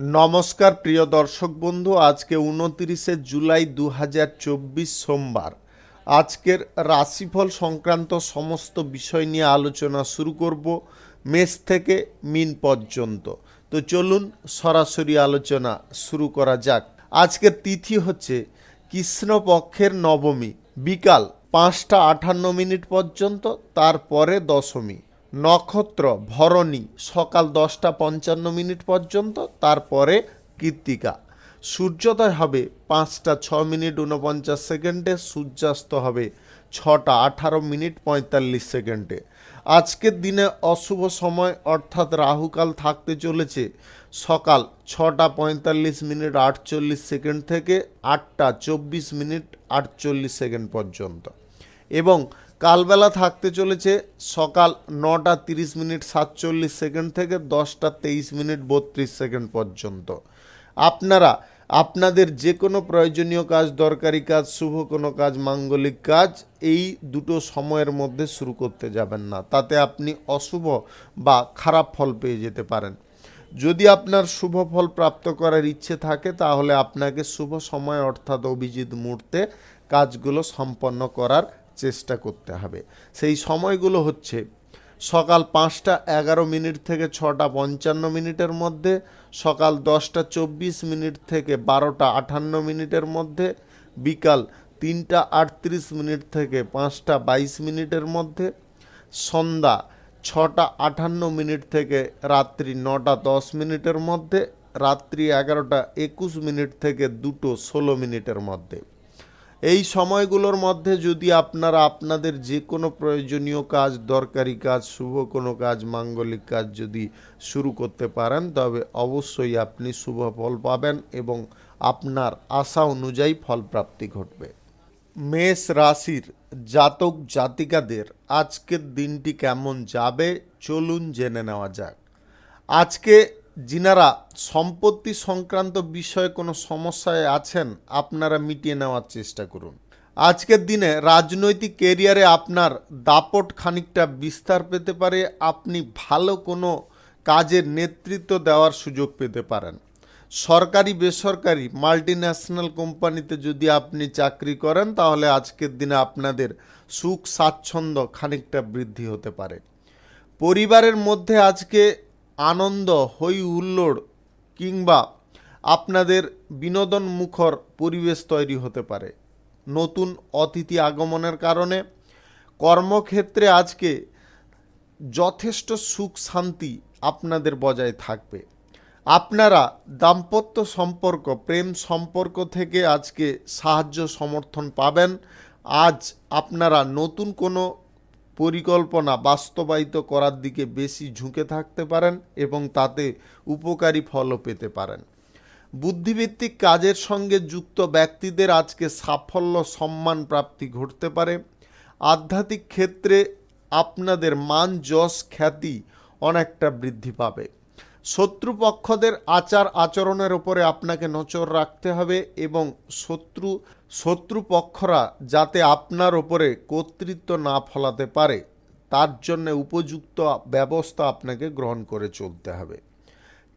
নমস্কার প্রিয় দর্শক বন্ধু, আজকে 29শে জুলাই 2024 সোমবার। আজকের রাশিফল সংক্রান্ত সমস্ত বিষয় নিয়ে আলোচনা শুরু করব মেষ থেকে মিন পর্যন্ত। তো চলুন সরাসরি আলোচনা শুরু করা যাক। আজকের তিথি হচ্ছে কৃষ্ণপক্ষের নবমী, বিকাল 5টা 58 পর্যন্ত, তারপরে দশমী। নক্ষত্র ভরণী, সকাল 10টা 55 পর্যন্ত, তারপরে কৃত্তিকা। সূর্যোদয় হবে 5টা 6 মিনিট 49 সেকেন্ডে, সূর্যাস্ত হবে 6টা 18 মিনিট 45 সেকেন্ডে। আজকের দিনে অশুভ সময় অর্থাৎ রাহুকাল থাকতে চলেছে সকাল 6টা 45 মিনিট 48 সেকেন্ড থেকে 8টা 24 মিনিট 48 সেকেন্ড পর্যন্ত, এবং কালবেলা থাকতে চলেছে সকাল 9টা 30 মিনিট 47 সেকেন্ড থেকে 10টা 23 মিনিট 32 সেকেন্ড পর্যন্ত। আপনারা আপনাদের যে কোনো প্রয়োজনীয় কাজ, দরকারি কাজ, শুভ কোনো কাজ, মাঙ্গলিক কাজ এই দুটো সময়ের মধ্যে শুরু করতে যাবেন না, তাতে আপনি অশুভ বা খারাপ ফল পেয়ে যেতে পারেন। যদি আপনার শুভ ফল প্রাপ্ত করার ইচ্ছে থাকে তাহলে আপনাকে শুভ সময় অর্থাৎ অভিজিৎ মুহূর্তে কাজগুলো সম্পন্ন করার চেষ্টা করতে হবে। সেই সময়গুলো হচ্ছে সকাল 5টা 11 মিনিট থেকে 6টা 55 মিনিটের মধ্যে, সকাল 10টা 24 মিনিট থেকে 12টা 58 মিনিটের মধ্যে, বিকাল 3টা 38 মিনিট থেকে 5টা 22 মিনিটের মধ্যে, সন্ধ্যা 6টা 58 মিনিট থেকে রাত্রি 9টা 10 মিনিটের মধ্যে, রাত্রি 11টা 21 মিনিট থেকে 2টো 16 মিনিটের মধ্যে। এই সময়গুলোর মধ্যে যদি আপনারা আপনাদের যে কোনো প্রয়োজনীয় কাজ, দরকারি কাজ, শুভ কোনো কাজ, মাঙ্গলিক কাজ যদি শুরু করতে পারেন তবে অবশ্যই আপনি শুভ ফল পাবেন এবং আপনার আশা অনুযায়ী ফলপ্রাপ্তি ঘটবে। মেষ রাশির জাতক জাতিকাদের আজকের দিনটি কেমন যাবে চলুন জেনে নেওয়া যাক। আজকে যিনারা সম্পত্তি সংক্রান্ত বিষয়ে কোনো সমস্যায় আছেন আপনারা মিটিয়ে নেওয়ার চেষ্টা করুন। আজকের দিনে রাজনৈতিক কেরিয়ারে আপনার দাপট খানিকটা বিস্তার পেতে পারে, আপনি ভালো কোনো কাজের নেতৃত্ব দেওয়ার সুযোগ পেতে পারেন। সরকারি বেসরকারি মাল্টিন্যাশনাল কোম্পানিতে যদি আপনি চাকরি করেন তাহলে আজকের দিনে আপনাদের সুখ স্বাচ্ছন্দ্য খানিকটা বৃদ্ধি হতে পারে। পরিবারের মধ্যে আজকে আনন্দ, হই হুল্লোড় কিংবা আপনাদের বিনোদন মুখর পরিবেশ তৈরি হতে পারে। নতুন অতিথি আগমনের কারণে কর্মক্ষেত্রে আজকে যথেষ্ট সুখ শান্তি আপনাদের বজায় থাকবে। আপনারা দাম্পত্য সম্পর্ক, প্রেম সম্পর্ক থেকে আজকে সাহায্য সমর্থন পাবেন। আজ আপনারা নতুন কোনো পরিকল্পনা বাস্তবায়িত করার দিকে বেশি ঝুঁকে থাকতে পারেন এবং তাতে উপকারী ফলও পেতে পারেন। বুদ্ধিভিত্তিক কাজের সঙ্গে যুক্ত ব্যক্তিদের আজকে সাফল্য সম্মান প্রাপ্তি ঘটতে পারে। আধ্যাত্মিক ক্ষেত্রে আপনাদের মান যশ খ্যাতি অনেকটা বৃদ্ধি পাবে। শত্রুপক্ষদের আচার আচরণের ওপরে আপনাকে নজর রাখতে হবে এবং শত্রুপক্ষরা যাতে আপনার ওপরে কর্তৃত্ব না ফলাতে পারে তার জন্য উপযুক্ত ব্যবস্থা আপনাকে গ্রহণ করে চলতে হবে।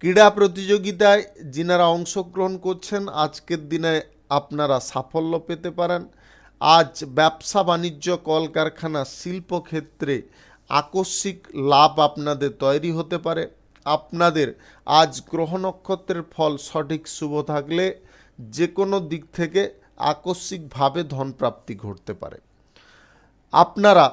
ক্রীড়া প্রতিযোগিতায় যিনারা অংশগ্রহণ করছেন আজকের দিনে আপনারা সাফল্য পেতে পারেন। আজ ব্যবসা বাণিজ্য, কলকারখানা, শিল্পক্ষেত্রে আকস্মিক লাভ আপনাদের তৈরি হতে পারে। আপনাদের আজ গ্রহ নক্ষত্রের ফল সঠিক শুভ থাকলে যে কোনো দিক থেকে আকস্মিকভাবে ধনপ্রাপ্তি ঘটতে পারে। আপনারা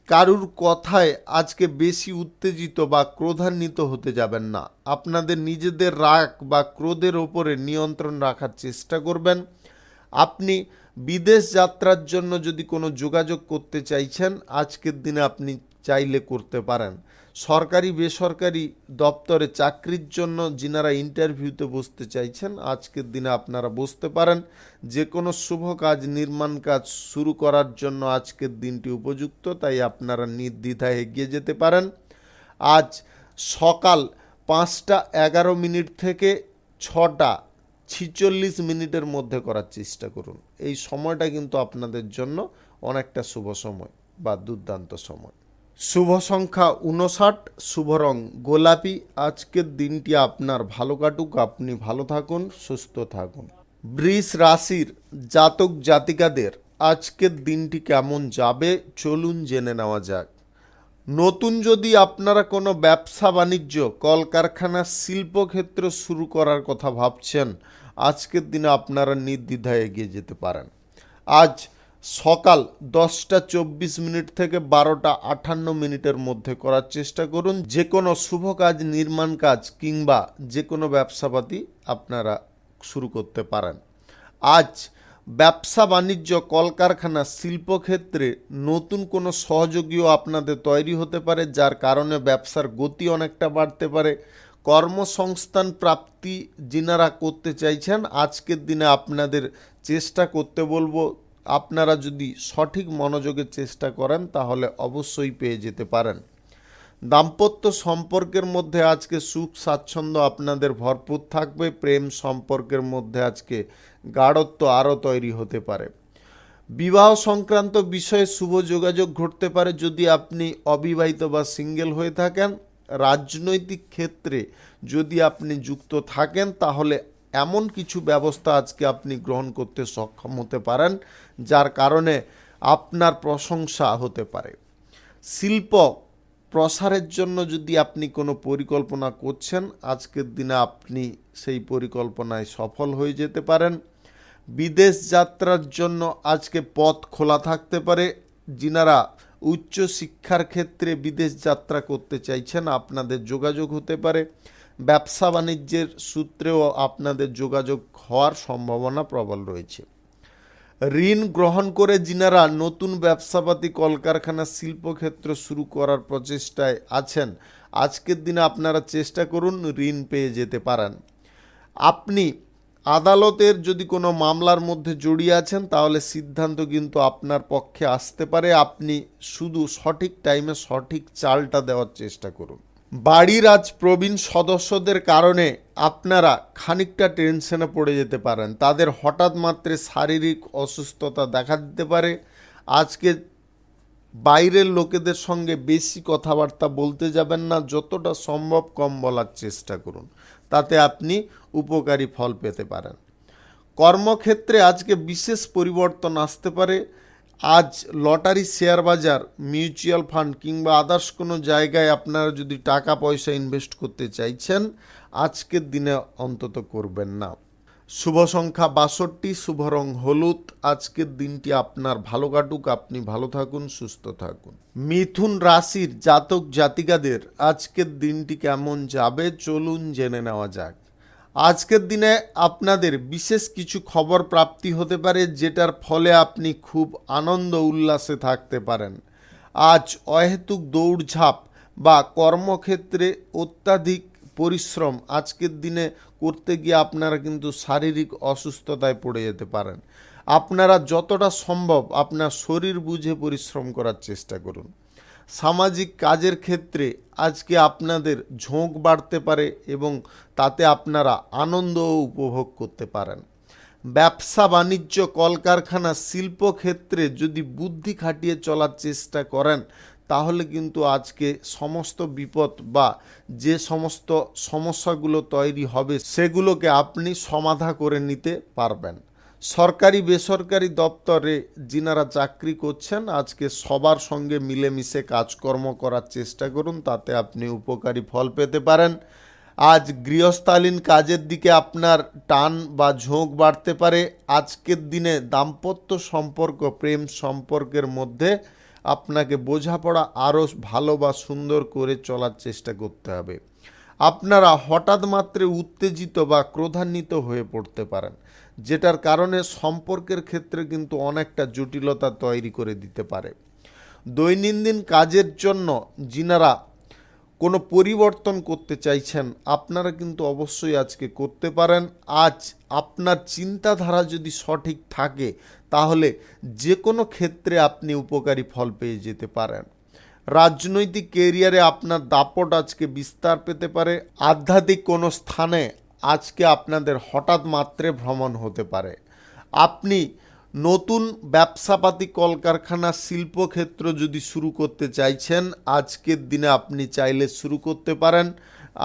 কারুর কথায় আজকে বেশি উত্তেজিত বা ক্রোধান্বিত হতে যাবেন না। আপনাদের নিজেদের রাগ বা ক্রোধের ওপরে নিয়ন্ত্রণ রাখার চেষ্টা করবেন। আপনি বিদেশ যাত্রার জন্য যদি কোনো যোগাযোগ করতে চাইছেন আজকের দিনে আপনি চাইলে করতে পারেন। সরকারি বেসরকারি দপ্তরে চাকরির জন্য যিনারা ইন্টারভিউতে বসতে চাইছেন আজকের দিনে আপনারা বসতে পারেন। যে কোনো শুভ কাজ, নির্মাণ কাজ শুরু করার জন্য আজকের দিনটি উপযুক্ত, তাই আপনারা নির্দ্বিধায় এগিয়ে যেতে পারেন। আজ সকাল 5টা 11 মিনিট থেকে 6টা 46 মিনিটের মধ্যে করার চেষ্টা করুন। এই সময়টা কিন্তু আপনাদের জন্য অনেকটা শুভ সময় বা দুর্দান্ত সময়। শুভ সংখ্যা 59, শুভ রং গোলাপি। আজকের দিনটি আপনার ভালো কাটুক, আপনি ভালো থাকুন, সুস্থ থাকুন। বৃষ রাশির জাতক জাতিকাদের আজকের দিনটি কেমন যাবে চলুন জেনে নেওয়া যাক। নতুন যদি আপনারা কোনো ব্যবসা বাণিজ্য, কলকারখানা, শিল্পক্ষেত্র শুরু করার কথা ভাবছেন, আজকের দিনে আপনারা নির্দ্বিধায় এগিয়ে যেতে পারেন। আজ সকাল 10টা 24 মিনিট থেকে 12টা 58 মিনিটের মধ্যে করার চেষ্টা করুন। যে কোনো শুভ কাজ, নির্মাণ কাজ কিংবা যে কোনো ব্যবসাপাতি আপনারা শুরু করতে পারেন। আজ ব্যবসা বাণিজ্য, কলকারখানা, শিল্পক্ষেত্রে নতুন কোনো সহযোগীও আপনাদের তৈরি হতে পারে, যার কারণে ব্যবসার গতি অনেকটা বাড়তে পারে। কর্মসংস্থান প্রাপ্তি যিনারা করতে চাইছেন, আজকের দিনে আপনাদের চেষ্টা করতে বলবো। আপনারা যদি সঠিক মনোযোগে চেষ্টা করেন তাহলে অবশ্যই পেয়ে যেতে পারেন। দাম্পত্য সম্পর্কের মধ্যে আজকে সুখ স্বাচ্ছন্দ্য আপনাদের ভরপুর থাকবে। প্রেম সম্পর্কের মধ্যে আজকে গাঢ়ত্ব আরও তৈরি হতে পারে। বিবাহ সংক্রান্ত বিষয়ে শুভ যোগাযোগ ঘটতে পারে যদি আপনি অবিবাহিত বা সিঙ্গেল হয়ে থাকেন। রাজনৈতিক ক্ষেত্রে যদি আপনি যুক্ত থাকেন তাহলে এমন কিছু ব্যবস্থা আজকে আপনি গ্রহণ করতে সক্ষম হতে পারেন, যার কারণে আপনার প্রশংসা হতে পারে। শিল্প প্রসারের জন্য যদি আপনি কোনো পরিকল্পনা করছেন, আজকের দিনে আপনি সেই পরিকল্পনায় সফল হয়ে যেতে পারেন। বিদেশ যাত্রার জন্য আজকে পথ খোলা থাকতে পারে। যিনারা উচ্চ শিক্ষার ক্ষেত্রে বিদেশ যাত্রা করতে চাইছেন, আপনাদের যোগাযোগ হতে পারে। ব্যবসা বাণিজ্যের সূত্রেও আপনাদের যোগাযোগ হওয়ার সম্ভাবনা প্রবল রয়েছে। ঋণ গ্রহণ করে যিনারা নতুন ব্যবসাপাতি, কলকারখানা, শিল্পক্ষেত্র শুরু করার প্রচেষ্টায় আছেন, আজকের দিনে আপনারা চেষ্টা করুন, ঋণ পেয়ে যেতে পারেন। আপনি আদালতের যদি কোনো মামলার মধ্যে জড়িয়ে আছেন তাহলে সিদ্ধান্ত কিন্তু আপনার পক্ষে আসতে পারে। আপনি শুধু সঠিক টাইমে সঠিক চালটা দেওয়ার চেষ্টা করুন। বাড়ির আজ প্রবীণ সদস্যদের কারণে আপনারা খানিকটা টেনশনে পড়ে যেতে পারেন। তাদের হঠাৎ মাত্রে শারীরিক অসুস্থতা দেখা দিতে পারে। আজকে বাইরের লোকেদের সঙ্গে বেশি কথাবার্তা বলতে যাবেন না, যতটা সম্ভব কম বলার চেষ্টা করুন, তাতে আপনি উপকারী ফল পেতে পারেন। কর্মক্ষেত্রে আজকে বিশেষ পরিবর্তন আসতে পারে। আজ লটারি, শেয়ার বাজার, মিউচুয়াল ফান্ড কিংবা আদার্স কোনো জায়গায় আপনারা যদি টাকা পয়সা ইনভেস্ট করতে চাইছেন, আজকের দিনে অন্তত করবেন না। শুভ সংখ্যা 62, শুভ রং হলুদ। আজকের দিনটি আপনার ভালো কাটুক, আপনি ভালো থাকুন, সুস্থ থাকুন। মিথুন রাশির জাতক জাতিকাদের আজকের দিনটি কেমন যাবে চলুন জেনে নেওয়া যাক। আজকের দিনে আপনাদের বিশেষ কিছু খবর প্রাপ্তি হতে পারে, যেটার ফলে আপনি খুব আনন্দ উল্লাসে থাকতে পারেন। আজ অহেতুক দৌড়ঝাঁপ বা কর্মক্ষেত্রে অত্যাধিক পরিশ্রম আজকের দিনে করতে গিয়ে আপনারা কিন্তু শারীরিক অসুস্থতায় পড়ে যেতে পারেন। আপনারা যতটা সম্ভব আপনার শরীর বুঝে পরিশ্রম করার চেষ্টা করুন। সামাজিক কাজের ক্ষেত্রে আজকে আপনাদের ঝোঁক বাড়তে পারে এবং তাতে আপনারা আনন্দও উপভোগ করতে পারেন। ব্যবসা বাণিজ্য, কলকারখানা, শিল্পক্ষেত্রে যদি বুদ্ধি খাটিয়ে চলার চেষ্টা করেন তাহলে কিন্তু আজকে সমস্ত বিপদ বা যে সমস্ত সমস্যাগুলো তৈরি হবে সেগুলোকে আপনি সমাধা করে নিতে পারবেন। সরকারি বেসরকারি দপ্তরে যিনারা চাকরি করছেন, আজকে সবার সঙ্গে মিলেমিশে কাজকর্ম করার চেষ্টা করুন, তাতে আপনি উপকারী ফল পেতে পারেন। আজ গৃহস্থালীন কাজের দিকে আপনার টান বা ঝোঁক বাড়তে পারে। আজকের দিনে দাম্পত্য সম্পর্ক, প্রেম সম্পর্কের মধ্যে আপনাকে বোঝাপড়া আরও ভালো বা সুন্দর করে চলার চেষ্টা করতে হবে। আপনারা হঠাৎ মাত্রে উত্তেজিত বা ক্রোধান্বিত হয়ে পড়তে পারেন, যেটার কারণে সম্পর্কের ক্ষেত্রে কিন্তু অনেকটা জটিলতা তৈরি করে দিতে পারে। দৈনন্দিন কাজের জন্য যিনারা কোনো পরিবর্তন করতে চাইছেন, আপনারা কিন্তু অবশ্যই আজকে করতে পারেন। আজ আপনার চিন্তাধারা যদি সঠিক থাকে তাহলে যে কোনো ক্ষেত্রে আপনি উপকারী ফল পেয়ে যেতে পারেন। রাজনৈতিক কেরিয়ারে আপনার দাপট আজকে বিস্তার পেতে পারে। আধ্যাত্মিক কোনো স্থানে আজকে আপনাদের হঠাৎ মাত্রে ভ্রমণ হতে পারে। আপনি নতুন ব্যবসাপাতি কলকারখানা শিল্পক্ষেত্র যদি শুরু করতে চাইছেন, আজকের দিনে আপনি চাইলে শুরু করতে পারেন।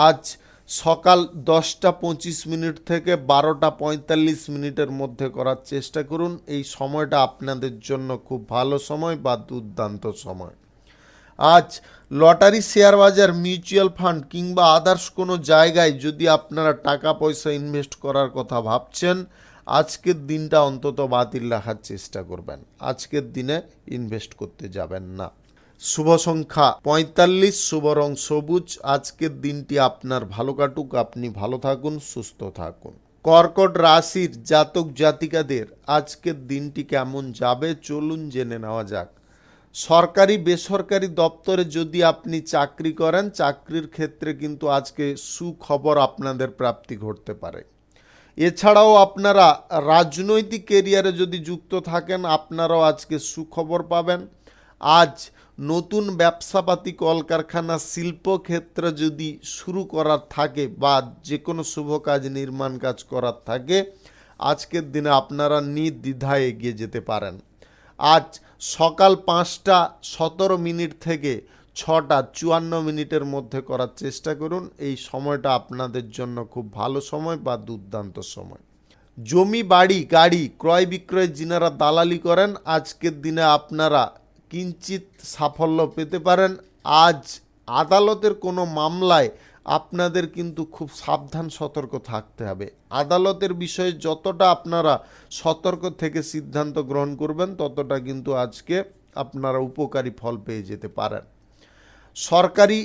আজ সকাল 10:25 থেকে 12:45 মধ্যে করার চেষ্টা করুন। এই সময়টা আপনাদের জন্য খুব ভালো সময় বা দুর্দান্ত সময়। আজ লটারি, শেয়ার বাজার, মিউচুয়াল ফান্ড কিংবা আদার্স কোনো জায়গায় যদি আপনারা টাকা পয়সা ইনভেস্ট করার কথা ভাবছেন, আজকের দিনটা অন্তত বাতিল রাখার চেষ্টা করবেন। আজকের দিনে ইনভেস্ট করতে যাবেন না। শুভ সংখ্যা 45, শুভ রং সবুজ। আজকের দিনটি আপনার ভালো কাটুক, আপনি ভালো থাকুন, সুস্থ থাকুন। কর্কট রাশির জাতক জাতিকাদের আজকের দিনটি কেমন যাবে চলুন জেনে নেওয়া যাক। সরকারি বেসরকারি দপ্তরে যদি আপনি চাকরি করেন, চাকরির ক্ষেত্রে কিন্তু আজকে সুখবর আপনাদের প্রাপ্তি ঘটতে পারে। এছাড়াও আপনারা রাজনৈতিক কেরিয়ারে যদি যুক্ত থাকেন, আপনারাও আজকে সুখবর পাবেন। আজ নতুন ব্যবসাপাতি কলকারখানা শিল্পক্ষেত্রে যদি শুরু করার থাকে বা যে কোনো শুভ কাজ, নির্মাণ কাজ করার থাকে, আজকের দিনে আপনারা নির্দ্বিধায় এগিয়ে যেতে পারেন। আজ সকাল 5:17 থেকে 6:54 মধ্যে করার চেষ্টা করুন। এই সময়টা আপনাদের জন্য খুব ভালো সময় বা দুর্দান্ত সময়। জমি, বাড়ি, গাড়ি ক্রয় বিক্রয় যিনারা দালালি করেন, আজকের দিনে আপনারা কিঞ্চিত সাফল্য পেতে পারেন। আজ আদালতের কোনো মামলায় আপনাদের কিন্তু খুব সাবধান সতর্ক থাকতে হবে। আদালতের বিষয়ে যতটা আপনারা সতর্ক থেকে সিদ্ধান্ত গ্রহণ করবেন, ততটা কিন্তু আজকে আপনারা উপকারী ফল পেয়ে যেতে পারেন। সরকারি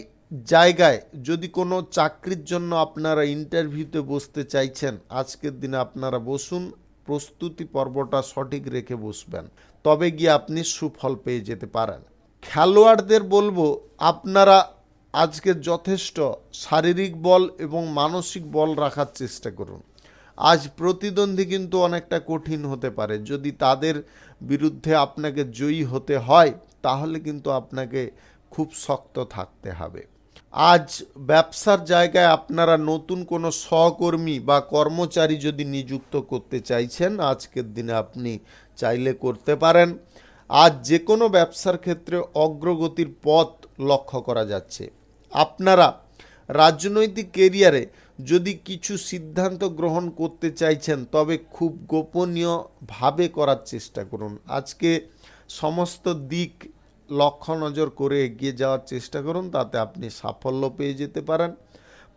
জায়গায় যদি কোনো চাকরির জন্য আপনারা ইন্টারভিউতে বসতে চাইছেন, আজকের দিনে আপনারা বসুন, প্রস্তুতি পর্বটা সঠিক রেখে বসবেন, তবে গিয়ে আপনি সুফল পেয়ে যেতে পারেন। খেলোয়াড়দের বলবো, আপনারা আজকে যথেষ্ট শারীরিক বল এবং মানসিক বল রাখার চেষ্টা করুন। আজ প্রতিদ্বন্দ্বী কিন্তু অনেকটা কঠিন হতে পারে। যদি তাদের বিরুদ্ধে আপনাকে জয়ী হতে হয়, তাহলে কিন্তু আপনাকে খুব শক্ত থাকতে হবে। আজ ব্যবসার জায়গায় আপনারা নতুন কোনো সহকর্মী বা কর্মচারী যদি নিযুক্ত করতে চাইছেন, আজকের দিনে আপনি চাইলে করতে পারেন। আজ যে কোনো ব্যবসার ক্ষেত্রে অগ্রগতির পথ লক্ষ্য করা যাচ্ছে। আপনারা রাজনৈতিক কেরিয়ারে যদি কিছু সিদ্ধান্ত গ্রহণ করতে চাইছেন, তবে খুব গোপনীয়ভাবে করার চেষ্টা করুন। আজকে সমস্ত দিক লক্ষ্য নজর করে এগিয়ে যাওয়ার চেষ্টা করুন, তাতে আপনি সাফল্য পেয়ে যেতে পারেন।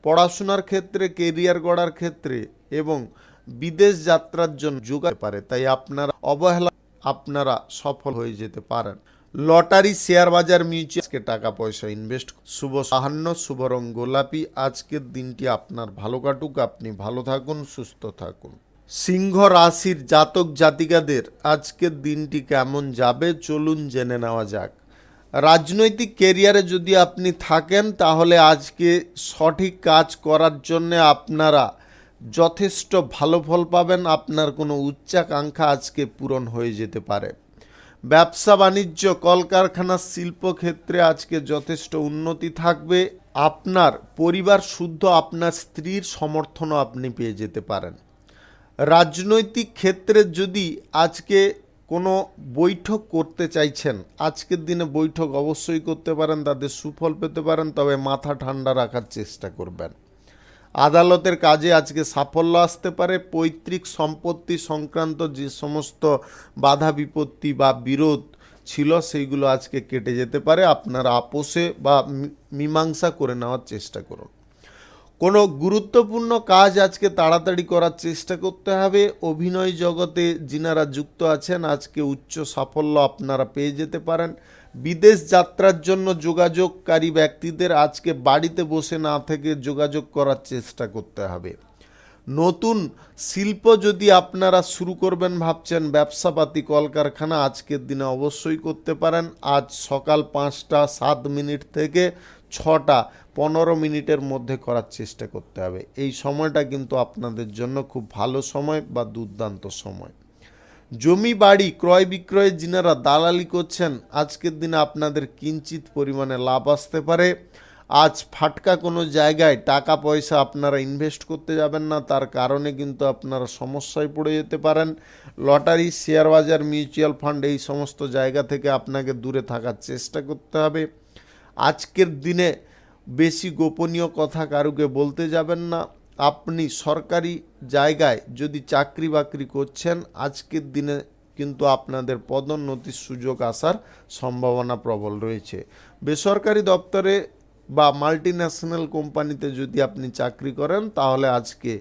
পড়াশোনার ক্ষেত্রে, কেরিয়ার গড়ার ক্ষেত্রে এবং বিদেশ যাত্রার জন্য যোগাতে পারে, তাই আপনারা সফল হয়ে যেতে পারেন। লটারি, শেয়ার বাজার, মিউচুয়াল টাকা পয়সা ইনভেস্ট। শুভ সাহান্য, শুভ রং গোলাপি। আজকের দিনটি আপনার ভালো কাটুক, আপনি ভালো থাকুন, সুস্থ থাকুন। সিংহ রাশির জাতক জাতিকাদের আজকের দিনটি কেমন যাবে চলুন জেনে নেওয়া যাক। রাজনৈতিক কেরিয়ারে যদি আপনি থাকেন, তাহলে আজকে সঠিক কাজ করার জন্য আপনারা যথেষ্ট ভালো ফল পাবেন। আপনার কোনো উচ্চাকাঙ্ক্ষা আজকে পূরণ হয়ে যেতে পারে। ব্যবসা বাণিজ্য, কলকারখানা, শিল্পক্ষেত্রে আজকে যথেষ্ট উন্নতি থাকবে। আপনার পরিবার শুদ্ধ আপনার স্ত্রীর সমর্থনও আপনি পেয়ে যেতে পারেন। রাজনৈতিক ক্ষেত্রে যদি আজকে কোনো বৈঠক করতে চাইছেন, আজকের দিনে বৈঠক অবশ্যই করতে পারেন, তাদের সুফল পেতে পারেন, তবে মাথা ঠান্ডা রাখার চেষ্টা করবেন। আদালতের কাজে আজকে সাফল্য আসতে পারে। পৈতৃক সম্পত্তি সংক্রান্ত যে সমস্ত বাধা বিপত্তি বা বিরোধ ছিল, সেইগুলো আজকে কেটে যেতে পারে। আপনারা আপোষে বা মীমাংসা করে নেওয়ার চেষ্টা করুন। কোনো গুরুত্বপূর্ণ কাজ আজকে তাড়াতাড়ি করার চেষ্টা করতে হবে। অভিনয় জগতে যিনারা যুক্ত আছেন, আজকে উচ্চ সাফল্য আপনারা পেয়ে যেতে পারেন। বিদেশ যাত্রার জন্য যোগাযোগকারী ব্যক্তিদের আজকে বাড়িতে বসে না থেকে যোগাযোগ করার চেষ্টা করতে হবে। নতুন শিল্প যদি আপনারা শুরু করবেন ভাবছেন, ব্যবসাপাতি কলকারখানা, আজকের দিনে অবশ্যই করতে পারেন। আজ সকাল 5:07 থেকে 6:15 মধ্যে করার চেষ্টা করতে হবে। এই সময়টা কিন্তু আপনাদের জন্য খুব ভালো সময় বা দুর্দান্ত সময়। জমি, বাড়ি ক্রয় বিক্রয়ে যিনারা দালালি করছেন, আজকের দিনে আপনাদের কিঞ্চিত পরিমাণে লাভ আসতে পারে। আজ ফাটকা কোনো জায়গায় টাকা পয়সা আপনারা ইনভেস্ট করতে যাবেন না, তার কারণে কিন্তু আপনারা সমস্যায় পড়ে যেতে পারেন। লটারি, শেয়ার বাজার, মিউচুয়াল ফান্ড এই সমস্ত জায়গা থেকে আপনাকে দূরে থাকার চেষ্টা করতে হবে। আজকের দিনে বেশি গোপনীয় কথা কারুকে বলতে যাবেন না। আপনি সরকারি জায়গায় যদি চাকরি বাকরি করছেন, আজকের দিনে কিন্তু আপনাদের পদোন্নতির সুযোগ আসার সম্ভাবনা প্রবল রয়েছে। বেসরকারি দপ্তরে বা মাল্টি ন্যাশনাল কোম্পানিতে যদি আপনি চাকরি করেন, তাহলে আজকে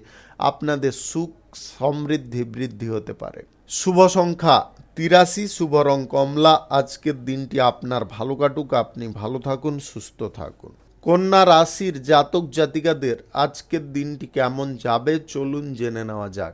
আপনাদের সুখ সমৃদ্ধি বৃদ্ধি হতে পারে। শুভ সংখ্যা 83, শুভ রং কমলা। আজকের দিনটি আপনার ভালো কাটুক, আপনি ভালো থাকুন, সুস্থ থাকুন। কন্যা রাশির জাতক জাতিকাদের আজকের দিনটি কেমন যাবে চলুন জেনে নেওয়া যাক।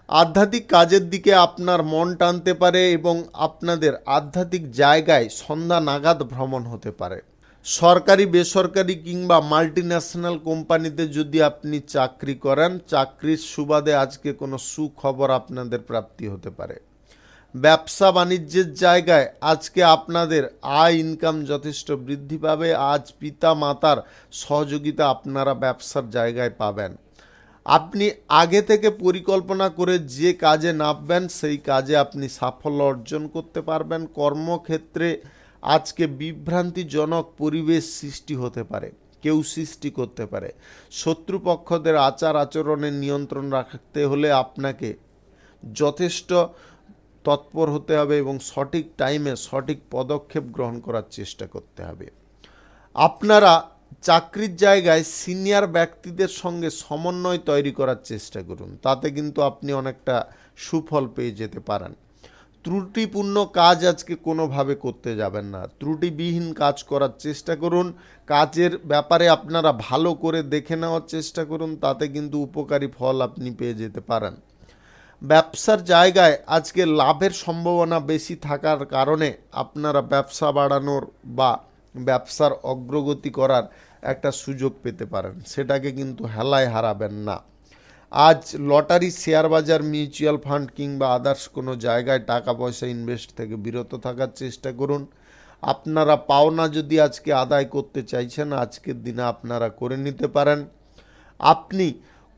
আধ্যাত্মিক কাজের দিকে আপনার মন টানতে পারে এবং আপনাদের আধ্যাত্মিক জায়গায় সন্ধ্যা নাগাদ ভ্রমণ হতে পারে। সরকারি, বেসরকারি কিংবা মাল্টি ন্যাশনাল কোম্পানিতে যদি আপনি চাকরি করেন, চাকরির সুবাদে আজকে কোনো সুখবর আপনাদের প্রাপ্তি হতে পারে। ব্যবসা বাণিজ্যের জায়গায় আজকে আপনাদের আয় ইনকাম যথেষ্ট বৃদ্ধি পাবে। আজ পিতা মাতার সহযোগিতা আপনারা ব্যবসার জায়গায় পাবেন। আপনি আগে থেকে পরিকল্পনা করে যে কাজে নামবেন, সেই কাজে আপনি সাফল্য অর্জন করতে পারবেন। কর্মক্ষেত্রে আজকে বিভ্রান্তিজনক পরিবেশ সৃষ্টি হতে পারে, কেউ সৃষ্টি করতে পারে। শত্রুপক্ষদের আচার আচরণের নিয়ন্ত্রণ রাখতে হলে আপনাকে যথেষ্ট তৎপর হতে হবে এবং সঠিক টাইমে সঠিক পদক্ষেপ গ্রহণ করার চেষ্টা করতে হবে। আপনারা চাকরির জায়গায় সিনিয়র ব্যক্তিদের সঙ্গে সমন্বয় তৈরি করার চেষ্টা করুন, তাতে কিন্তু আপনি অনেকটা সুফল পেয়ে যেতে পারেন। ত্রুটিপূর্ণ কাজ আজকে কোনোভাবে করতে যাবেন না, ত্রুটিবিহীন কাজ করার চেষ্টা করুন। কাজের ব্যাপারে আপনারা ভালো করে দেখে নেওয়ার চেষ্টা করুন, তাতে কিন্তু উপকারী ফল আপনি পেয়ে যেতে পারেন। ব্যবসার জায়গায় আজকে লাভের সম্ভাবনা বেশি থাকার কারণে আপনারা ব্যবসা বাড়ানোর বা ব্যবসার অগ্রগতি করার একটা সুযোগ পেতে পারেন, সেটাকে কিন্তু হেলায় হারাবেন না। আজ লটারি, শেয়ার বাজার, মিউচুয়াল ফান্ড কিংবা আদার্স কোনো জায়গায় টাকা পয়সা ইনভেস্ট থেকে বিরত থাকার চেষ্টা করুন। আপনারা পাওনা যদি আজকে আদায় করতে চাইছেন, আজকের দিনে আপনারা করে নিতে পারেন। আপনি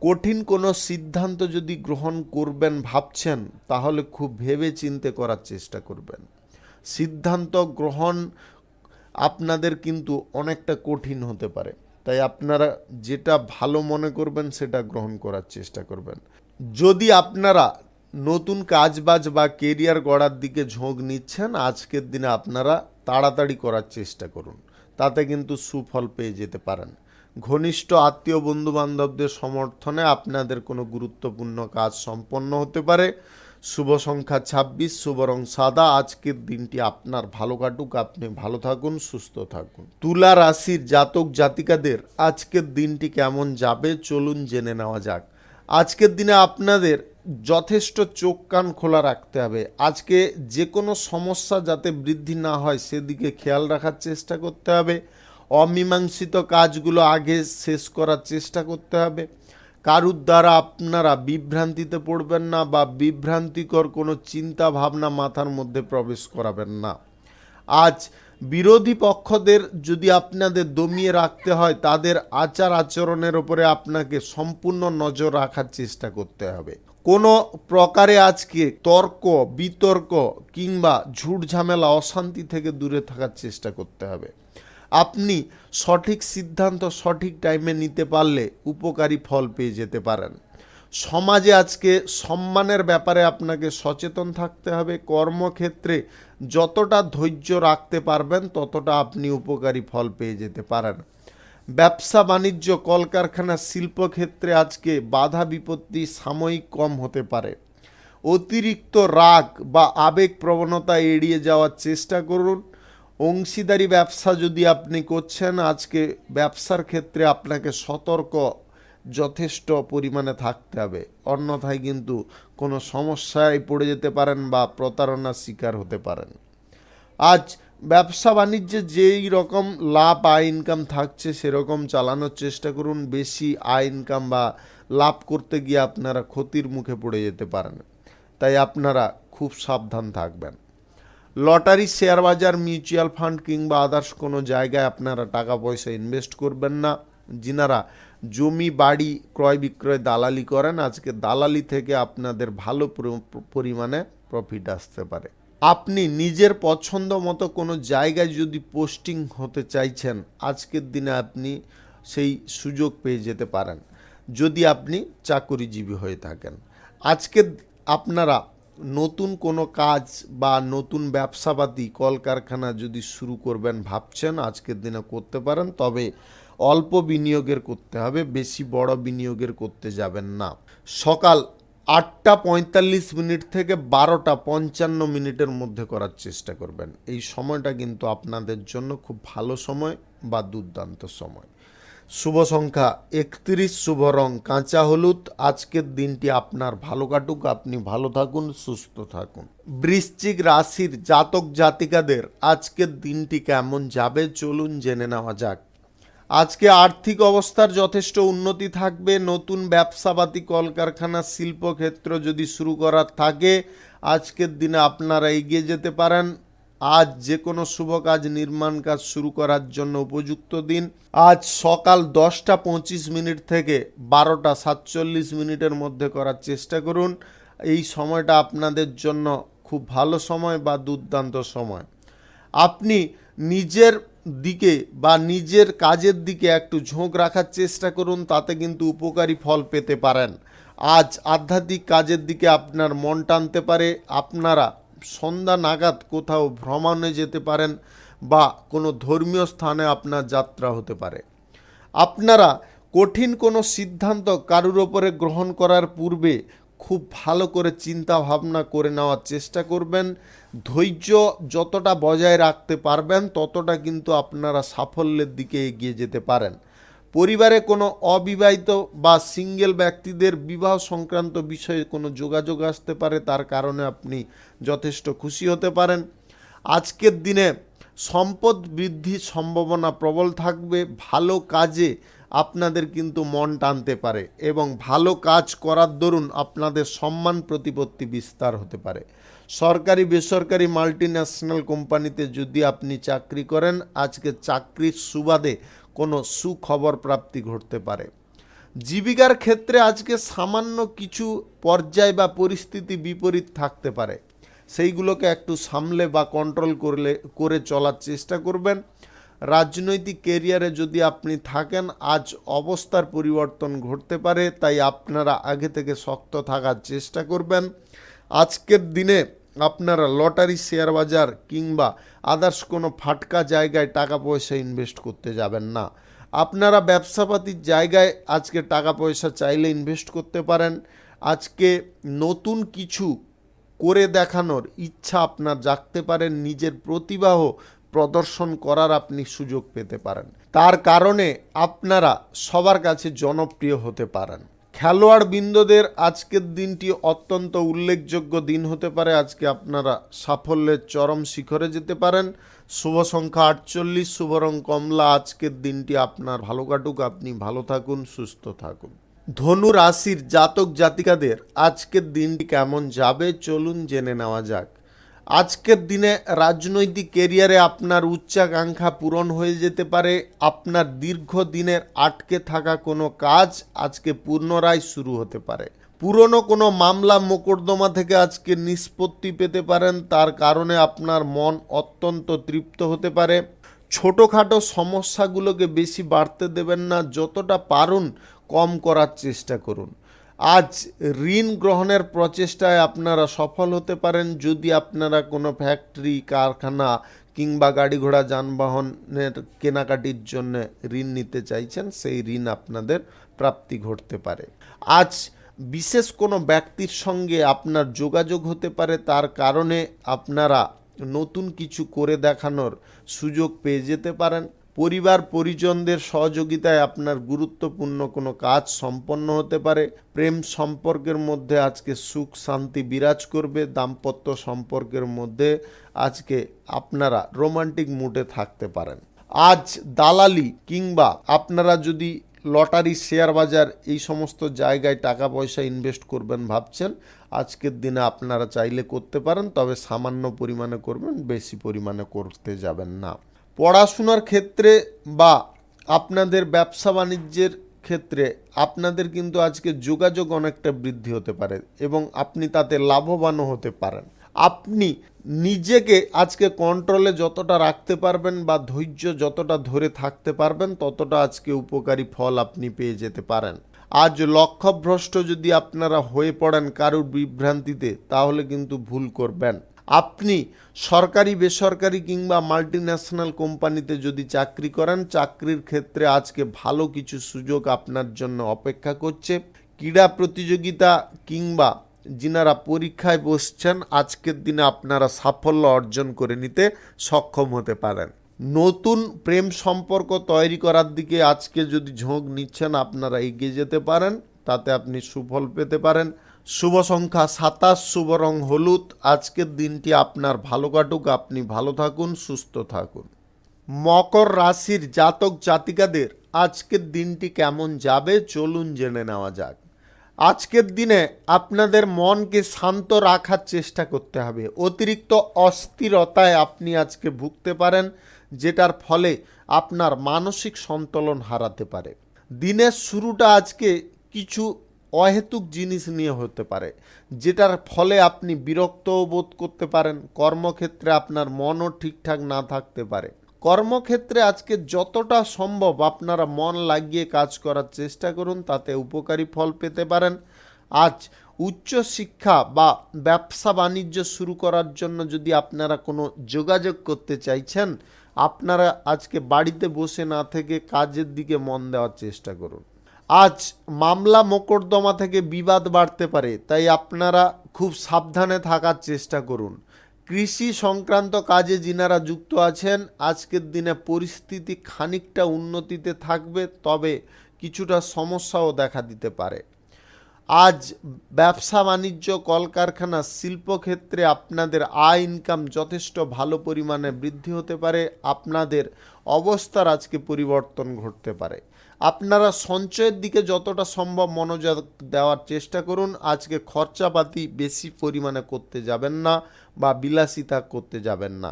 কঠিন কোনো সিদ্ধান্ত যদি গ্রহণ করবেন ভাবছেন, তাহলে খুব ভেবে চিন্তে করার চেষ্টা করবেন। সিদ্ধান্ত গ্রহণ আপনাদের কিন্তু অনেকটা কঠিন হতে পারে, তাই আপনারা যেটা ভালো মনে করবেন সেটা গ্রহণ করার চেষ্টা করবেন। যদি আপনারা নতুন কাজবাজ বা কেরিয়ার গড়ার দিকে ঝোঁক নিচ্ছেন, আজকের দিনে আপনারা তাড়াতাড়ি করার চেষ্টা করুন, তাতে কিন্তু সুফল পেয়ে যেতে পারেন। ঘনিষ্ঠ আত্মীয় বন্ধু বান্ধবদের সমর্থনে আপনাদের কোনো গুরুত্বপূর্ণ কাজ সম্পন্ন হতে পারে। শুভ সংখ্যা 26, শুভ রং সাদা। আজকের দিনটি আপনার ভালো কাটুক, আপনি ভালো থাকুন, সুস্থ থাকুন। তুলা রাশির জাতক জাতিকাদের আজকের দিনটি কেমন যাবে চলুন জেনে নেওয়া যাক। আজকের দিনে আপনাদের যথেষ্ট চোখ কান খোলা রাখতে হবে। আজকে যে কোনো সমস্যা যাতে বৃদ্ধি না হয় সেদিকে খেয়াল রাখার চেষ্টা করতে হবে। অমীমাংসিত কাজগুলো আগে শেষ করার চেষ্টা করতে হবে। কারুর দ্বারা আপনারা বিভ্রান্তিতে পড়বেন না বা বিভ্রান্তিকর কোনো চিন্তা ভাবনা মাথার মধ্যে প্রবেশ করাবেন না। আজ বিরোধী পক্ষদের যদি আপনাদের দমিয়ে রাখতে হয়, তাদের আচার আচরণের উপরে আপনাকে সম্পূর্ণ নজর রাখার চেষ্টা করতে হবে। কোনো প্রকারে আজকে তর্ক বিতর্ক কিংবা ঝুট ঝামেলা অশান্তি থেকে দূরে থাকার চেষ্টা করতে হবে। আপনি সঠিক সিদ্ধান্ত সঠিক টাইমে নিতে পারলে উপকারী ফল পেয়ে যেতে পারেন। সমাজে আজকে সম্মানের ব্যাপারে আপনাকে সচেতন থাকতে হবে। কর্মক্ষেত্রে যতটা ধৈর্য রাখতে পারবেন ততটা আপনি উপকারী ফল পেয়ে যেতে পারেন। ব্যবসা বাণিজ্য, কলকারখানা, শিল্পক্ষেত্রে আজকে বাধা বিপত্তি সাময়িক কম হতে পারে। অতিরিক্ত রাগ বা আবেগ প্রবণতা এড়িয়ে যাওয়ার চেষ্টা করুন। অংশীদারি ব্যবসা যদি আপনি করছেন, আজকে ব্যবসার ক্ষেত্রে আপনাকে সতর্ক যথেষ্ট পরিমাণে থাকতে হবে, অন্যথায় কিন্তু কোনো সমস্যায় পড়ে যেতে পারেন বা প্রতারণার শিকার হতে পারেন। আজ ব্যবসা বাণিজ্যে যেই রকম লাভ আয় ইনকাম থাকছে সেরকম চালানোর চেষ্টা করুন। বেশি আয় ইনকাম বা লাভ করতে গিয়ে আপনারা ক্ষতির মুখে পড়ে যেতে পারেন, তাই আপনারা খুব সাবধান থাকবেন। লটারি, শেয়ার বাজার, মিউচুয়াল ফান্ড কিংবা আদার্স কোনো জায়গায় আপনারা টাকা পয়সা ইনভেস্ট করবেন না। যিনারা জমি বাড়ি ক্রয় বিক্রয় দালালি করেন, আজকে দালালি থেকে আপনাদের ভালো পরিমাণে প্রফিট আসতে পারে। আপনি নিজের পছন্দ মতো কোনো জায়গায় যদি পোস্টিং হতে চাইছেন, আজকের দিনে আপনি সেই সুযোগ পেয়ে যেতে পারেন যদি আপনি চাকরিজীবী হয়ে থাকেন। আজকে আপনারা নতুন কোনো কাজ বা নতুন ব্যবসাপাতি কলকারখানা যদি শুরু করবেন ভাবছেন, আজকের দিনে করতে পারেন, তবে অল্প বিনিয়োগের করতে হবে, বেশি বড় বিনিয়োগের করতে যাবেন না। সকাল 8টা 45 মিনিট থেকে 12টা 55 মিনিটের মধ্যে করার চেষ্টা করবেন। এই সময়টা কিন্তু আপনাদের জন্য খুব ভালো সময় বা দুর্দান্ত সময়। শুভ সংখ্যা 31, শুভ রং কাঁচা হলুদ। আজকের দিনটি আপনার ভালো কাটুক, আপনি ভালো থাকুন, সুস্থ থাকুন। বৃশ্চিক রাশির জাতক জাতিকাদের আজকের দিনটি কেমন যাবে চলুন জেনে নেওয়া যাক। আজকে আর্থিক অবস্থার যথেষ্ট উন্নতি থাকবে। নতুন ব্যবসাপাতি কলকারখানা শিল্পক্ষেত্র যদি শুরু করার থাকে, আজকের দিনে আপনারা এগিয়ে যেতে পারেন। আজ যে কোনো শুভ কাজ, নির্মাণ কাজ শুরু করার জন্য উপযুক্ত দিন। আজ সকাল 10টা 25 মিনিট থেকে 12টা 47 মিনিটের মধ্যে করার চেষ্টা করুন। এই সময়টা আপনাদের জন্য খুব ভালো সময় বা দুর্দান্ত সময়। আপনি নিজের দিকে বা নিজের কাজের দিকে একটু ঝোঁক রাখার চেষ্টা করুন, তাতে কিন্তু উপকারী ফল পেতে পারেন। আজ আধ্যাত্মিক কাজের দিকে আপনার মন টানতে পারে। আপনারা সন্ধ্যা নাগাদ কোথাও ভ্রমণে যেতে পারেন বা কোনো ধর্মীয় স্থানে আপনার যাত্রা হতে পারে। আপনারা কঠিন কোনো সিদ্ধান্ত কারুর ওপরে গ্রহণ করার পূর্বে খুব ভালো করে চিন্তা ভাবনা করে নেওয়ার চেষ্টা করবেন। ধৈর্য যতটা বজায় রাখতে পারবেন, ততটা কিন্তু আপনারা সাফল্যের দিকে এগিয়ে যেতে পারেন। পরিবারে কোনো অবিবাহিত বা সিঙ্গেল ব্যক্তিদের বিবাহ সংক্রান্ত বিষয়ে কোনো যোগাযোগ আসতে পারে, তার কারণে আপনি যথেষ্ট খুশি হতে পারেন। আজকের দিনে সম্পদ বৃদ্ধির সম্ভাবনা প্রবল থাকবে। ভালো কাজে আপনাদের কিন্তু মন টানতে পারে এবং ভালো কাজ করার দরুন আপনাদের সম্মান প্রতিপত্তি বিস্তার হতে পারে। সরকারি বেসরকারি মাল্টিন্যাশনাল কোম্পানিতে যদি আপনি চাকরি করেন, আজকে চাকরির সুবাদে কোনো সুখবর প্রাপ্তি ঘটতে পারে। জীবিকার ক্ষেত্রে আজকে সামান্য কিছু পর্যায় বা পরিস্থিতি বিপরীত থাকতে পারে, সেইগুলোকে একটু সামলে বা কন্ট্রোল করে চলার চেষ্টা করবেন। রাজনৈতিক কেরিয়ারে যদি আপনি থাকেন, আজ অবস্থার পরিবর্তন ঘটতে পারে, তাই আপনারা আগে থেকে শক্ত থাকার চেষ্টা করবেন। আজকের দিনে আপনারা লটারি, শেয়ার বাজার কিংবা আদার্স কোনো ফাটকা জায়গায় টাকা পয়সা ইনভেস্ট করতে যাবেন না। আপনারা ব্যবসাপাতির জায়গায় আজকে টাকা পয়সা চাইলে ইনভেস্ট করতে পারেন। আজকে নতুন কিছু করে দেখানোর ইচ্ছা আপনার জাগতে পারেন, নিজের প্রতিভাও প্রদর্শন করার আপনি সুযোগ পেতে পারেন। তার কারণে আপনারা সবার কাছে জনপ্রিয় হতে পারেন। খেলোয়াড় বৃন্দদের আজকের দিনটি অত্যন্ত উল্লেখযোগ্য দিন হতে পারে। আজকে আপনারা সাফল্যের চরম শিখরে যেতে পারেন। শুভ সংখ্যা 48, শুভ রং কমলা। আজকের দিনটি আপনার ভালো কাটুক, আপনি ভালো থাকুন, সুস্থ থাকুন। ধনু রাশির জাতক জাতিকাদের আজকের দিনটি কেমন যাবে চলুন জেনে নেওয়া যাক। আজকের দিনে রাজনৈতিক কেরিয়ারে আপনার উচ্চাকাঙ্ক্ষা পূরণ হয়ে যেতে পারে। আপনার দীর্ঘদিনের আটকে থাকা কোনো কাজ আজকে পুনরায় শুরু হতে পারে। পুরনো কোনো মামলা মোকদ্দমা থেকে আজকে নিষ্পত্তি পেতে পারেন, তার কারণে আপনার মন অত্যন্ত তৃপ্ত হতে পারে। ছোটোখাটো সমস্যাগুলোকে বেশি বাড়তে দেবেন না, যতটা পারুন কম করার চেষ্টা করুন। আজ ঋণ গ্রহণের প্রচেষ্টায় আপনারা সফল হতে পারেন। যদি আপনারা কোনো ফ্যাক্টরি, কারখানা কিংবা গাড়ি ঘোড়া যানবাহনের কেনাকাটির জন্য ঋণ নিতে চাইছেন, সেই ঋণ আপনাদের প্রাপ্তি ঘটতে পারে। আজ বিশেষ কোনো ব্যক্তির সঙ্গে আপনার যোগাযোগ হতে পারে, তার কারণে আপনারা নতুন কিছু করে দেখানোর সুযোগ পেয়ে যেতে পারেন। পরিবার পরিজনদের সহযোগিতায় আপনার গুরুত্বপূর্ণ কোনো কাজ সম্পন্ন হতে পারে। প্রেম সম্পর্কের মধ্যে আজকে সুখ শান্তি বিরাজ করবে। দাম্পত্য সম্পর্কের মধ্যে আজকে আপনারা রোমান্টিক মুডে থাকতে পারেন। আজ দালালি কিংবা আপনারা যদি লটারি, শেয়ার বাজার এই সমস্ত জায়গায় টাকা পয়সা ইনভেস্ট করবেন ভাবছেন, আজকের দিনে আপনারা চাইলে করতে পারেন, তবে সামান্য পরিমাণে করবেন, বেশি পরিমাণে করতে যাবেন না। পড়াশোনার ক্ষেত্রে বা আপনাদের ব্যবসা বাণিজ্যের ক্ষেত্রে আপনাদের কিন্তু আজকে যোগাযোগ অনেকটা বৃদ্ধি হতে পারে এবং আপনি তাতে লাভবানও হতে পারেন। আপনি নিজেকে আজকে কন্ট্রোলে যতটা রাখতে পারবেন বা ধৈর্য যতটা ধরে থাকতে পারবেন, ততটা আজকে উপকারী ফল আপনি পেয়ে যেতে পারেন। আজ লক্ষ্যভ্রষ্ট যদি আপনারা হয়ে পড়েন কারুর বিভ্রান্তিতে, তাহলে কিন্তু ভুল করবেন। আপনি সরকারি, বেসরকারি কিংবা মাল্টিন্যাশনাল কোম্পানিতে যদি চাকরি করেন, চাকরির ক্ষেত্রে আজকে ভালো কিছু সুযোগ আপনার জন্য অপেক্ষা করছে। ক্রীড়া প্রতিযোগিতা কিংবা যিনারা পরীক্ষায় বসছেন, আজকের দিনে আপনারা সাফল্য অর্জন করে নিতে সক্ষম হতে পারেন। নতুন প্রেম সম্পর্ক তৈরি করার দিকে আজকে যদি ঝোঁক নিচ্ছেন, আপনারা এগিয়ে যেতে পারেন, তাতে আপনি সুফল পেতে পারেন। শুভ সংখ্যা 27, শুভ রং হলুদ। আজকের দিনটি আপনার ভালো কাটুক, আপনি ভালো থাকুন, সুস্থ থাকুন। মকর রাশির জাতক জাতিকাদের আজকের দিনটি কেমন যাবে চলুন জেনে নেওয়া যাক। আজকের দিনে আপনাদের মনকে শান্ত রাখার চেষ্টা করতে হবে। অতিরিক্ত অস্থিরতায় আপনি আজকে ভুগতে পারেন, যেটার ফলে আপনার মানসিক সন্তুলন হারাতে পারে। দিনের শুরুটা আজকে কিছু অহেতুক জিনিস নিয়ে হতে পারে, যেটার ফলে আপনি বিরক্তও বোধ করতে পারেন। কর্মক্ষেত্রে আপনার মনও ঠিকঠাক না থাকতে পারে। কর্মক্ষেত্রে আজকে যতটা সম্ভব আপনারা মন লাগিয়ে কাজ করার চেষ্টা করুন, তাতে উপকারী ফল পেতে পারেন। আজ উচ্চ শিক্ষা বা ব্যবসা বাণিজ্য শুরু করার জন্য যদি আপনারা কোনো যোগাযোগ করতে চাইছেন, আপনারা আজকে বাড়িতে বসে না থেকে কাজের দিকে মন দেওয়ার চেষ্টা করুন। আজ মামলা মোকদ্দমা থেকে বিবাদ বাড়তে পারে, তাই আপনারা খুব সাবধানে থাকার চেষ্টা করুন। কৃষি সংক্রান্ত কাজে যিনারা যুক্ত আছেন, আজকের দিনে পরিস্থিতি খানিকটা উন্নতিতে থাকবে, তবে কিছুটা সমস্যাও দেখা দিতে পারে। আজ ব্যবসা বাণিজ্য, কলকারখানা, শিল্পক্ষেত্রে আপনাদের আয় ইনকাম যথেষ্ট ভালো পরিমাণে বৃদ্ধি হতে পারে। আপনাদের অবস্থার আজকে পরিবর্তন ঘটতে পারে। আপনারা সঞ্চয়ের দিকে যতটা সম্ভব মনোযোগ দেওয়ার চেষ্টা করুন। আজকে খরচাপাতি বেশি পরিমাণে করতে যাবেন না বা বিলাসিতা করতে যাবেন না।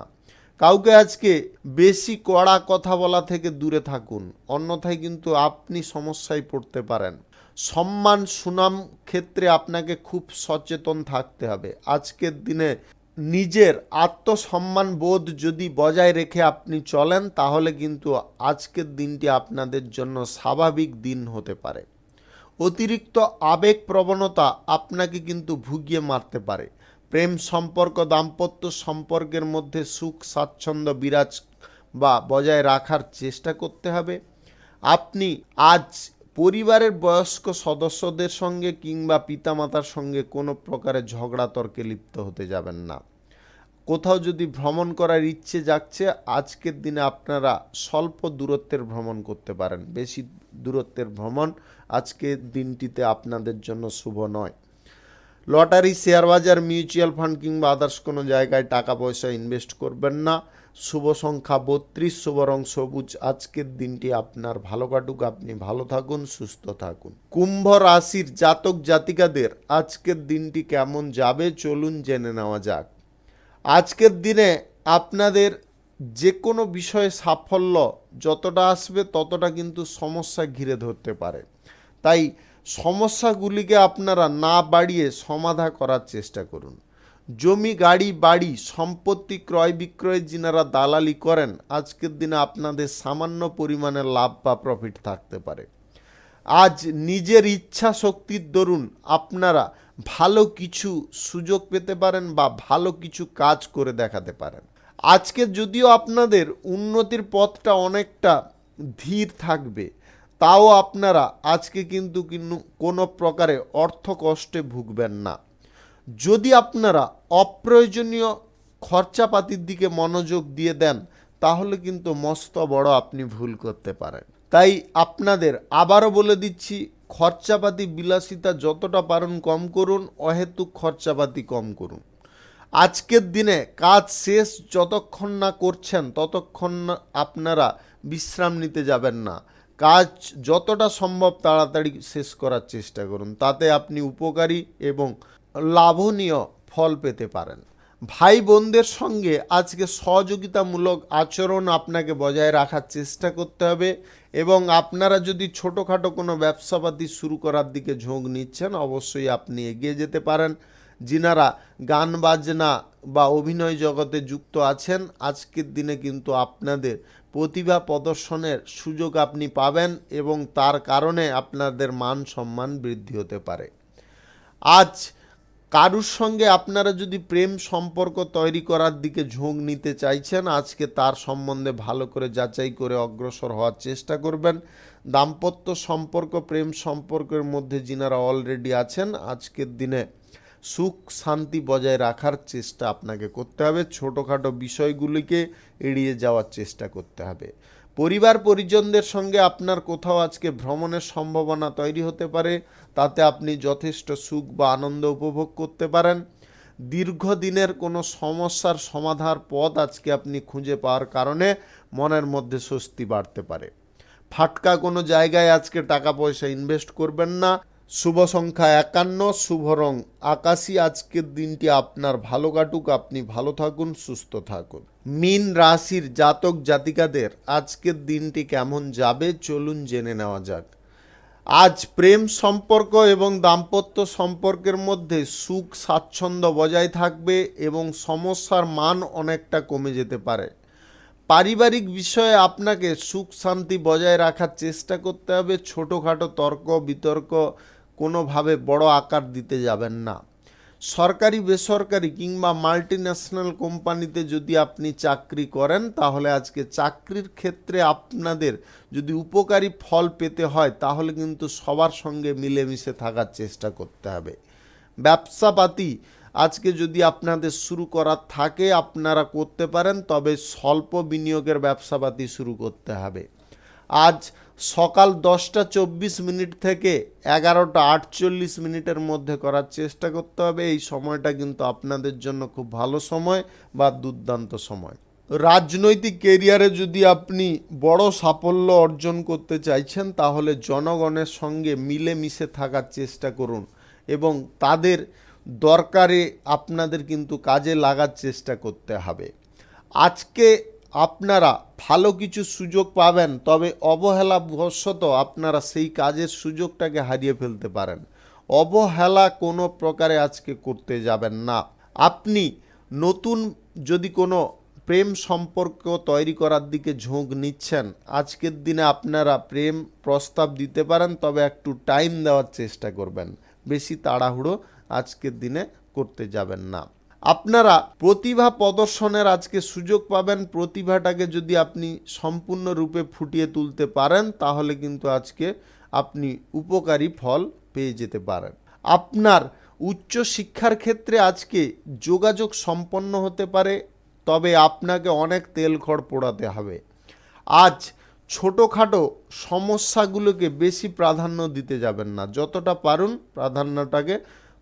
কাউকে আজকে বেশি কড়া কথা বলা থেকে দূরে থাকুন, অন্যথায় কিন্তু আপনি সমস্যায় পড়তে পারেন। সম্মান সুনাম ক্ষেত্রে আপনাকে খুব সচেতন থাকতে হবে। আজকের দিনে নিজের আত্মসম্মান বোধ যদি বজায় রেখে আপনি চলেন, তাহলে কিন্তু আজকের দিনটি আপনাদের জন্য স্বাভাবিক দিন হতে পারে। অতিরিক্ত আবেগ প্রবণতা আপনাকে কিন্তু ভুগিয়ে মারতে পারে। প্রেম সম্পর্ক, দাম্পত্য সম্পর্কের মধ্যে সুখ স্বাচ্ছন্দ্য বিরাজ বা বজায় রাখার চেষ্টা করতে হবে। আপনি আজ পরিবারের বয়স্ক সদস্যদের সঙ্গে কিংবা পিতামাতার সঙ্গে কোনো প্রকারে ঝগড়া তর্কে লিপ্ত হতে যাবেন না। কোথাও যদি ভ্রমণ করার ইচ্ছে জাগছে, আজকের দিনে আপনারা স্বল্প দূরত্বের ভ্রমণ করতে পারেন। বেশি দূরত্বের ভ্রমণ আজকের দিনটিতে আপনাদের জন্য শুভ নয়। লটারি, শেয়ার বাজার, মিউচুয়াল ফান্ড কিংবা আদার্স কোনো জায়গায় টাকা পয়সা ইনভেস্ট করবেন না। শুভ সংখ্যা 32, শুভ রং সবুজ। আজকের দিনটি আপনার ভালো কাটুক, আপনি ভালো থাকুন, সুস্থ থাকুন। কুম্ভ রাশির জাতক জাতিকাদের আজকের দিনটি কেমন যাবে চলুন জেনে নেওয়া যাক। আজকের দিনে আপনাদের যে কোনো বিষয়ে সাফল্য যতটা আসবে, ততটা কিন্তু সমস্যা ঘিরে ধরতে পারে। তাই সমস্যাগুলিকে আপনারা না বাড়িয়ে সমাধা করার চেষ্টা করুন। জমি, গাড়ি, বাড়ি, সম্পত্তি ক্রয় বিক্রয়ে যিনারা দালালি করেন, আজকের দিনে আপনাদের সামান্য পরিমাণে লাভ বা প্রফিট থাকতে পারে। আজ নিজের ইচ্ছা শক্তির দরুন আপনারা ভালো কিছু সুযোগ পেতে পারেন বা ভালো কিছু কাজ করে দেখাতে পারেন। আজকে যদিও আপনাদের উন্নতির পথটা অনেকটা ধীর থাকবে, তাও আপনারা আজকে কিন্তু কোনো প্রকারে অর্থ কষ্টে ভুগবেন না। যদি আপনারা অপ্রয়োজনীয় খরচাপাতির দিকে মনোযোগ দিয়ে দেন, তাহলে কিন্তু মস্ত বড় আপনি ভুল করতে পারেন। তাই আপনাদের আবারও বলে দিচ্ছি, খরচাপাতি বিলাসিতা যতটা পারেন কম করুন, অহেতুক খরচাপাতি কম করুন। আজকের দিনে কাজ শেষ যতক্ষণ না করছেন, ততক্ষণ আপনারা বিশ্রাম নিতে যাবেন না। কাজ যতটা সম্ভব তাড়াতাড়ি শেষ করার চেষ্টা করুন, তাতে আপনি উপকারী এবং লাভনীয় ফল পেতে পারেন। ভাই বোনদের সঙ্গে আজকে সহযোগিতামূলক আচরণ আপনাকে বজায় রাখার চেষ্টা করতে হবে এবং আপনারা যদি ছোটোখাটো কোনো ব্যবসাপাতি শুরু করার দিকে ঝোঁক নিচ্ছেন, অবশ্যই আপনি এগিয়ে যেতে পারেন। যিনারা গান বাজনা বা অভিনয় জগতে যুক্ত আছেন, আজকের দিনে কিন্তু আপনাদের প্রতিভা প্রদর্শনের সুযোগ আপনি পাবেন এবং তার কারণে আপনাদের মান সম্মান বৃদ্ধি হতে পারে। আজ কারুর সঙ্গে আপনারা যদি প্রেম সম্পর্ক তৈরি করার দিকে ঝোঁক নিতে চাইছেন, আজকে তার সম্বন্ধে ভালো করে যাচাই করে অগ্রসর হওয়ার চেষ্টা করবেন। দাম্পত্য সম্পর্ক প্রেম সম্পর্কের মধ্যে যিনারা অলরেডি আছেন, আজকের দিনে সুখ শান্তি বজায় রাখার চেষ্টা আপনাকে করতে হবে। ছোটোখাটো বিষয়গুলিকে এড়িয়ে যাওয়ার চেষ্টা করতে হবে। পরিবার পরিজনদের সঙ্গে আপনার কোথাও আজকে ভ্রমণের সম্ভাবনা তৈরি হতে পারে, তাতে আপনি যথেষ্ট সুখ বা আনন্দ উপভোগ করতে পারেন। দীর্ঘদিনের কোনো সমস্যার সমাধার পথ আজকে আপনি খুঁজে পাওয়ার কারণে মনের মধ্যে স্বস্তি বাড়তে পারে। ফাটকা কোনো জায়গায় আজকে টাকা পয়সা ইনভেস্ট করবেন না। শুভ সংখ্যা 51, শুভ রং আকাশী। আজকের দিনটি আপনার ভালো কাটুক, আপনি ভালো থাকুন, সুস্থ থাকুন। মীন রাশির জাতক জাতিকাদের আজকের দিনটি কেমন যাবে চলুন জেনে নেওয়া যাক। আজ প্রেম সম্পর্ক এবং দাম্পত্য সম্পর্কের মধ্যে সুখ স্বাচ্ছন্দ্য বজায় থাকবে এবং সমস্যার মান অনেকটা কমে যেতে পারে। পারিবারিক বিষয়ে আপনাকে সুখ শান্তি বজায় রাখার চেষ্টা করতে হবে। ছোটোখাটো তর্ক বিতর্ক কোনোভাবে বড় আকার দিতে যাবেন না। সরকারি বেসরকারি কিংবা মাল্টিন্যাশনাল কোম্পানিতে যদি আপনি চাকরি করেন, তাহলে আজকে চাকরির ক্ষেত্রে আপনাদের যদি উপকারী ফল পেতে হয়, তাহলে কিন্তু সবার সঙ্গে মিলেমিশে থাকার চেষ্টা করতে হবে। ব্যবসাপাতি আজকে যদি আপনাদের শুরু করার থাকে আপনারা করতে পারেন, তবে স্বল্প বিনিয়োগের ব্যবসাপাতি শুরু করতে হবে। আজ সকাল 10:24 থেকে 11:48 মধ্যে করার চেষ্টা করতে হবে। এই সময়টা কিন্তু আপনাদের জন্য খুব ভালো সময় বা দুর্দান্ত সময়। রাজনৈতিক কেরিয়ারে যদি আপনি বড় সাফল্য অর্জন করতে চাইছেন, তাহলে জনগণের সঙ্গে মিলেমিশে থাকার চেষ্টা করুন এবং তাদের দরকারে আপনাদের কিন্তু কাজে লাগার চেষ্টা করতে হবে। আজকে আপনারা ভালো কিছু সুযোগ পাবেন, তবে অবহেলাবশত আপনারা সেই কাজের সুযোগটাকে হারিয়ে ফেলতে পারেন। অবহেলা কোনো প্রকারে আজকে করতে যাবেন না। আপনি নতুন যদি কোনো প্রেম সম্পর্ক তৈরি করার দিকে ঝোঁক নিচ্ছেন, আজকের দিনে আপনারা প্রেম প্রস্তাব দিতে পারেন, তবে একটু টাইম দেওয়ার চেষ্টা করবেন। বেশি তাড়াহুড়ো আজকের দিনে করতে যাবেন না। আপনারা প্রতিভা প্রদর্শনের আজকে সুযোগ পাবেন। প্রতিভাটাকে যদি আপনি সম্পূর্ণরূপে ফুটিয়ে তুলতে পারেন, তাহলে কিন্তু আজকে আপনি উপকারী ফল পেয়ে যেতে পারেন। আপনার উচ্চ শিক্ষার ক্ষেত্রে আজকে যোগাযোগ সম্পন্ন হতে পারে, তবে আপনাকে অনেক তেলখড় পোড়াতে হবে। আজ ছোটোখাটো সমস্যাগুলোকে বেশি প্রাধান্য দিতে যাবেন না, যতটা পারুন প্রাধান্যটাকে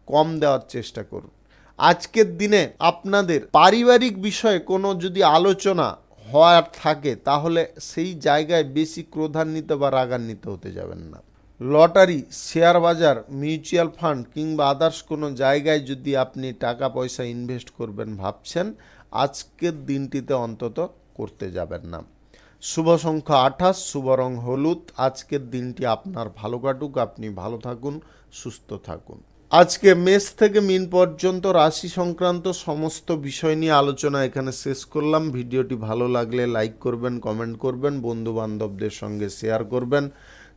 কম দেওয়ার চেষ্টা করুন। আজকের দিনে আপনাদের পারিবারিক বিষয়ে কোনো যদি আলোচনা হওয়ার থাকে, তাহলে সেই জায়গায় বেশি ক্রোধান্বিত বা রাগান্বিত হতে যাবেন না। লটারি, শেয়ার বাজার, মিউচুয়াল ফান্ড কিংবা আদার্স কোনো জায়গায় যদি আপনি টাকা পয়সা ইনভেস্ট করবেন ভাবছেন, আজকের দিনটিতে অন্তত করতে যাবেন না। শুভ সংখ্যা 28, শুভ রং হলুদ। আজকের দিনটি আপনার ভালো কাটুক, আপনি ভালো থাকুন, সুস্থ থাকুন। আজকে মেষ থেকে মিন পর্যন্ত রাশি সংক্রান্ত সমস্ত বিষয় নিয়ে আলোচনা এখানে শেষ করলাম। ভিডিওটি ভালো লাগলে লাইক করবেন, কমেন্ট করবেন, বন্ধু বান্ধবদের সঙ্গে শেয়ার করবেন।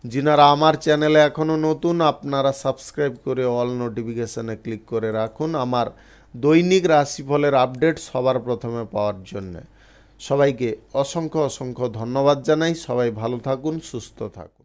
যিনারা আমার চ্যানেলে এখনও নতুন, আপনারা সাবস্ক্রাইব করে অল নোটিফিকেশানে ক্লিক করে রাখুন আমার দৈনিক রাশিফলের আপডেট সবার প্রথমে পাওয়ার জন্যে। সবাইকে অসংখ্য অসংখ্য ধন্যবাদ জানাই। সবাই ভালো থাকুন, সুস্থ থাকুন।